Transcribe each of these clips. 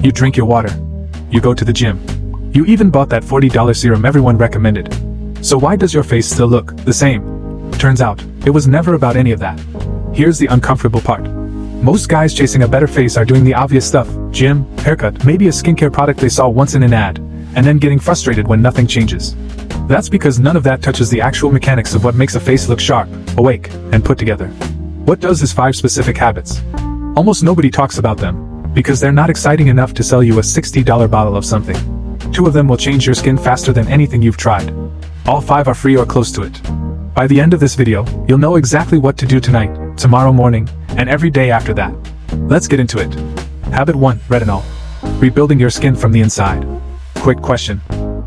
You drink your water. You go to the gym. You even bought that $40 serum everyone recommended. So why does your face still look the same? Turns out, it was never about any of that. Here's the uncomfortable part. Most guys chasing a better face are doing the obvious stuff: gym, haircut, maybe a skincare product they saw once in an ad, and then getting frustrated when nothing changes. That's because none of that touches the actual mechanics of what makes a face look sharp, awake, and put together. What does is 5 specific habits. Almost nobody talks about them, because they're not exciting enough to sell you a $60 bottle of something. 2 of them will change your skin faster than anything you've tried. All 5 are free or close to it. By the end of this video, you'll know exactly what to do tonight, tomorrow morning, and every day after that. Let's get into it. Habit 1. Retinol. Rebuilding your skin from the inside. Quick question.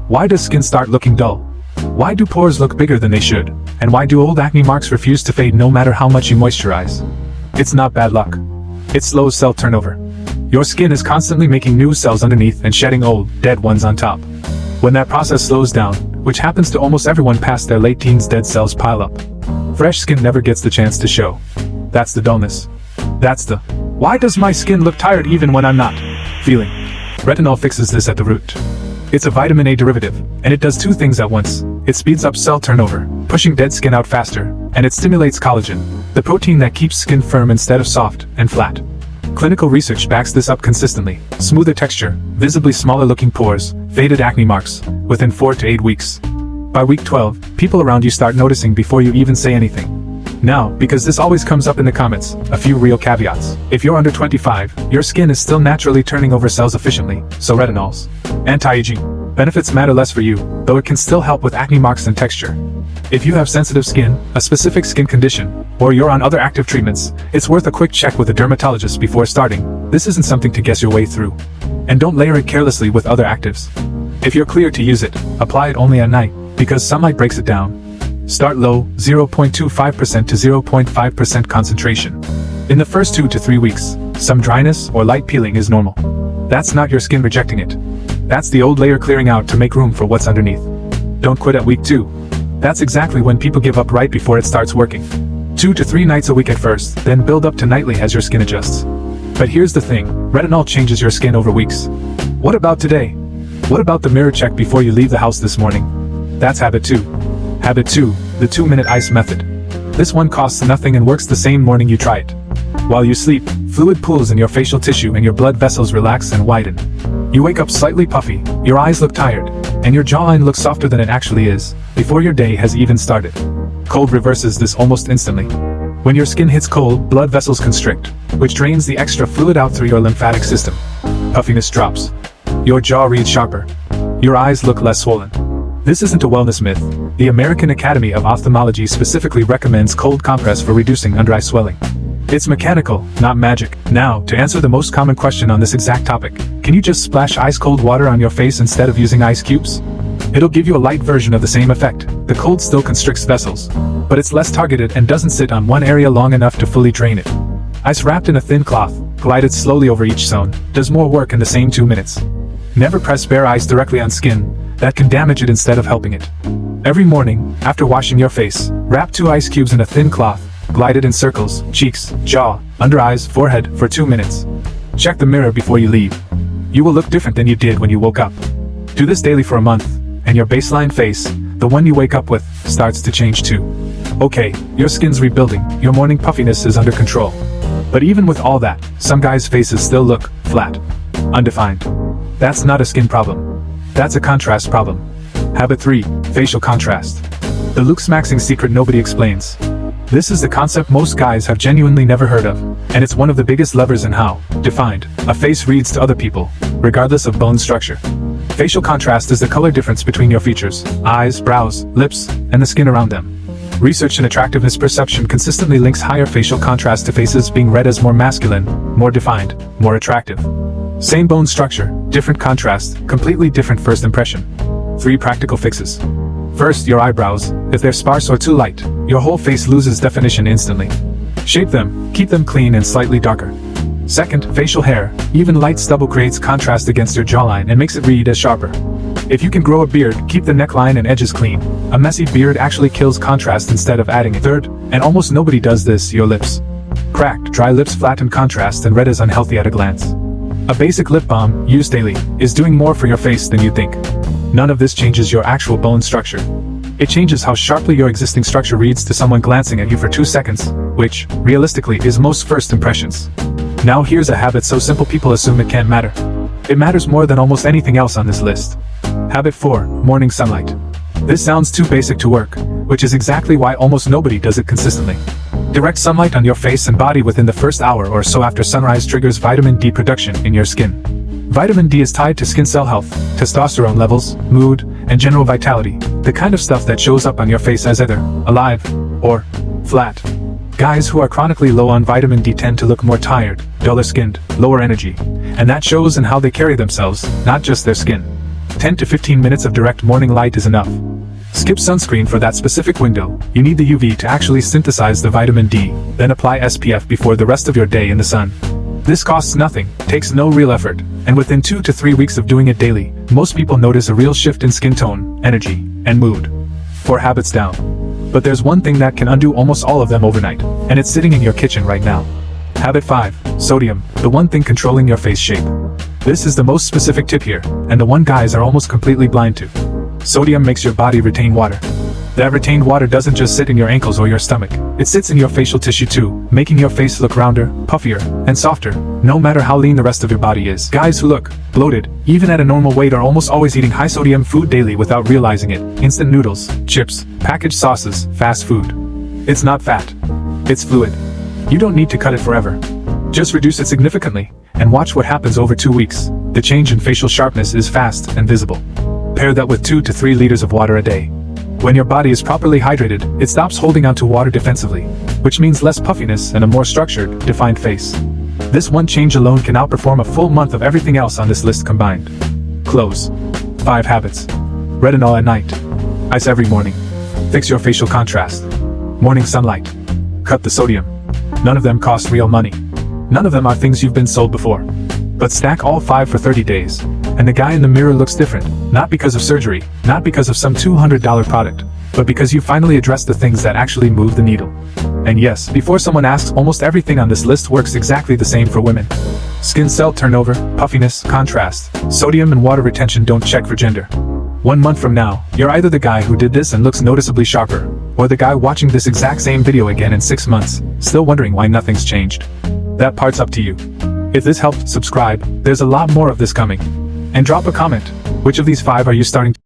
Why does skin start looking dull? Why do pores look bigger than they should? And why do old acne marks refuse to fade no matter how much you moisturize? It's not bad luck. It slows cell turnover. Your skin is constantly making new cells underneath and shedding old, dead ones on top. When that process slows down, which happens to almost everyone past their late teens, dead cells pile up. Fresh skin never gets the chance to show. That's the dullness. That's the "why does my skin look tired even when I'm not" feeling. Retinol fixes this at the root. It's a vitamin A derivative, and it does 2 things at once. It speeds up cell turnover, pushing dead skin out faster, and it stimulates collagen, the protein that keeps skin firm instead of soft and flat. Clinical research backs this up consistently. Smoother texture, visibly smaller looking pores, faded acne marks, within 4 to 8 weeks. By week 12, people around you start noticing before you even say anything. Now, because this always comes up in the comments, a few real caveats. If you're under 25, your skin is still naturally turning over cells efficiently, so retinol's anti-aging benefits matter less for you, though it can still help with acne marks and texture. If you have sensitive skin, a specific skin condition, or you're on other active treatments, it's worth a quick check with a dermatologist before starting. This isn't something to guess your way through. And don't layer it carelessly with other actives. If you're clear to use it, apply it only at night, because sunlight breaks it down. Start low, 0.25% to 0.5% concentration. In the first 2 to 3 weeks, some dryness or light peeling is normal. That's not your skin rejecting it. That's the old layer clearing out to make room for what's underneath. Don't quit at week 2. That's exactly when people give up right before it starts working. 2 to 3 nights a week at first, then build up to nightly as your skin adjusts. But here's the thing, retinol changes your skin over weeks. What about today? What about the mirror check before you leave the house this morning? That's habit 2. Habit 2, the 2-minute ice method. This one costs nothing and works the same morning you try it. While you sleep, fluid pools in your facial tissue and your blood vessels relax and widen. You wake up slightly puffy, your eyes look tired, and your jawline looks softer than it actually is, before your day has even started. Cold reverses this almost instantly. When your skin hits cold, blood vessels constrict, which drains the extra fluid out through your lymphatic system. Puffiness drops. Your jaw reads sharper. Your eyes look less swollen. This isn't a wellness myth. The American Academy of Ophthalmology specifically recommends cold compress for reducing under-eye swelling. It's mechanical, not magic. Now, to answer the most common question on this exact topic, can you just splash ice-cold water on your face instead of using ice cubes? It'll give you a light version of the same effect. The cold still constricts vessels, but it's less targeted and doesn't sit on one area long enough to fully drain it. Ice wrapped in a thin cloth, glided slowly over each zone, does more work in the same 2 minutes. Never press bare ice directly on skin. That can damage it instead of helping it. Every morning, after washing your face, wrap 2 ice cubes in a thin cloth, glide it in circles, cheeks, jaw, under eyes, forehead, for 2 minutes. Check the mirror before you leave. You will look different than you did when you woke up. Do this daily for a month, and your baseline face, the one you wake up with, starts to change too. Okay, your skin's rebuilding, your morning puffiness is under control. But even with all that, some guys' faces still look flat, undefined. That's not a skin problem. That's a contrast problem. Habit 3, facial contrast. The Looksmaxxing secret nobody explains. This is the concept most guys have genuinely never heard of, and it's one of the biggest levers in how defined a face reads to other people, regardless of bone structure. Facial contrast is the color difference between your features, eyes, brows, lips, and the skin around them. Research in attractiveness perception consistently links higher facial contrast to faces being read as more masculine, more defined, more attractive. Same bone structure, different contrast, completely different first impression. 3 practical fixes. First, your eyebrows. If they're sparse or too light, your whole face loses definition instantly. Shape them, keep them clean and slightly darker. Second, facial hair. Even light stubble creates contrast against your jawline and makes it read as sharper. If you can grow a beard, keep the neckline and edges clean. A messy beard actually kills contrast instead of adding it. Third, and almost nobody does this, your lips. Cracked, dry lips flatten contrast and red is unhealthy at a glance. A basic lip balm, used daily, is doing more for your face than you think. None of this changes your actual bone structure. It changes how sharply your existing structure reads to someone glancing at you for 2 seconds, which, realistically, is most first impressions. Now here's a habit so simple people assume it can't matter. It matters more than almost anything else on this list. Habit 4, morning sunlight. This sounds too basic to work, which is exactly why almost nobody does it consistently. Direct sunlight on your face and body within the first hour or so after sunrise triggers vitamin D production in your skin. Vitamin D is tied to skin cell health, testosterone levels, mood, and general vitality, the kind of stuff that shows up on your face as either alive or flat. Guys who are chronically low on vitamin D tend to look more tired, duller skinned, lower energy, and that shows in how they carry themselves, not just their skin. 10 to 15 minutes of direct morning light is enough. Skip sunscreen for that specific window. You need the UV to actually synthesize the vitamin D, then apply SPF before the rest of your day in the sun. This costs nothing, takes no real effort, and within 2 to 3 weeks of doing it daily, most people notice a real shift in skin tone, energy, and mood. 4 habits down. But there's one thing that can undo almost all of them overnight, and it's sitting in your kitchen right now. Habit 5, sodium, the one thing controlling your face shape. This is the most specific tip here, and the one guys are almost completely blind to. Sodium makes your body retain water. That retained water doesn't just sit in your ankles or your stomach, it sits in your facial tissue too, making your face look rounder, puffier, and softer, no matter how lean the rest of your body is. Guys who look bloated, even at a normal weight, are almost always eating high-sodium food daily without realizing it. Instant noodles, chips, packaged sauces, fast food. It's not fat. It's fluid. You don't need to cut it forever. Just reduce it significantly, and watch what happens over 2 weeks. The change in facial sharpness is fast and visible. Pair that with 2 to 3 liters of water a day. When your body is properly hydrated, it stops holding onto water defensively, which means less puffiness and a more structured, defined face. This one change alone can outperform a full month of everything else on this list combined. Close. 5 habits. Retinol at night. Ice every morning. Fix your facial contrast. Morning sunlight. Cut the sodium. None of them cost real money. None of them are things you've been sold before. But stack all 5 for 30 days, and the guy in the mirror looks different, not because of surgery, not because of some $200 product, but because you finally addressed the things that actually move the needle. And yes, before someone asks, almost everything on this list works exactly the same for women. Skin cell turnover, puffiness, contrast, sodium and water retention don't check for gender. 1 month from now, you're either the guy who did this and looks noticeably sharper, or the guy watching this exact same video again in 6 months, still wondering why nothing's changed. That part's up to you. If this helped, subscribe, there's a lot more of this coming. And drop a comment. Which of these 5 are you starting to